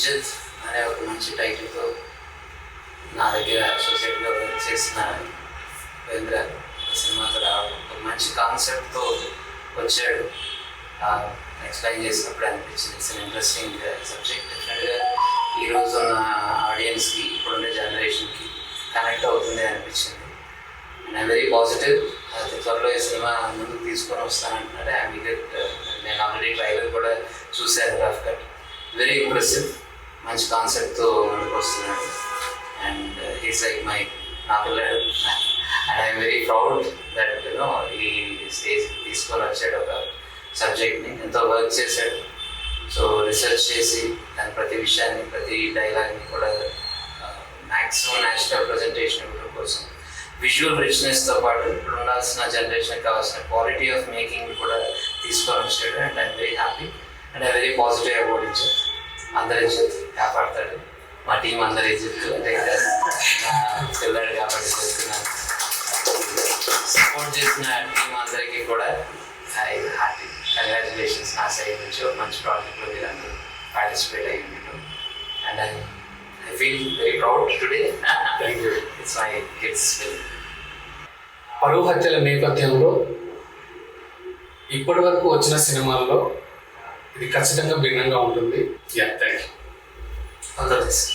ఇజ్జత్ అనే ఒక మంచి టైటిల్తో నా దగ్గర అసోసియేట్గా వర్క్ చేసిన వేంద్ర సినిమాతో రావడం ఒక మంచి కాన్సెప్ట్తో వచ్చాడు. ఎక్స్ప్లెయిన్ చేసినప్పుడు అనిపించింది ఇట్స్ ఇంట్రెస్టింగ్ సబ్జెక్ట్. డెఫినెట్గా ఈరోజు ఉన్న ఆడియన్స్కి, ఇప్పుడుండే జనరేషన్కి కనెక్ట్ అవుతుంది అనిపించింది. And I'm very positive. త్వరలో ఈ సినిమా ముందుకు తీసుకొని వస్తానంటున్నాడు. నేను ఆల్రెడీ ట్రైలర్ కూడా చూశాను, రఫ్ కట్. వెరీ ఇంప్రెసివ్, మంచి కాన్సెప్ట్తో ముందుకు వస్తున్నాడు. అండ్ హీస్ లైక్ నా పిల్లాడు. And I'm very proud that ఈ స్టేజ్ తీసుకొని వచ్చాడు. ఒక సబ్జెక్ట్ని ఎంతో వర్క్ చేశాడు. సో రీసెర్చ్ చేసి దాని ప్రతి విషయాన్ని, ప్రతి డైలాగ్ని కూడా మ్యాక్సిమం న్యాచురల్ ప్రజెంటేషన్ ఇవ్వడం కోసం విజువల్ రిచ్నెస్తో పాటు ఇప్పుడు ఉండాల్సిన జనరేషన్కి కావాల్సిన క్వాలిటీ ఆఫ్ మేకింగ్ కూడా తీసుకొని వచ్చాడు. And I'm very happy and I very positive about ఇజ్జత్. అందరి ఇజ్జత్ కాపాడతాడు. మా టీం అందరి ఇజ్జత్ అంటే పిల్లాడు కాబట్టి చెప్తున్నాను. సపోర్ట్ చేసిన టీం అందరికీ కూడా ఐ హ్యాపీ. కంగ్రాచులేషన్స్ నా సైడ్ నుంచి. ఒక మంచి ప్రాజెక్ట్లో మీరు అందరూ పార్టిసిపేట్ అయ్యి ఉండటం. And I feel very proud today. Thank you. It's my kids film. పరువు హత్యల నేపథ్యంలో ఇప్పటి వరకు వచ్చిన సినిమాల్లో ఇది ఖచ్చితంగా భిన్నంగా ఉంటుంది. Thank you. All the best.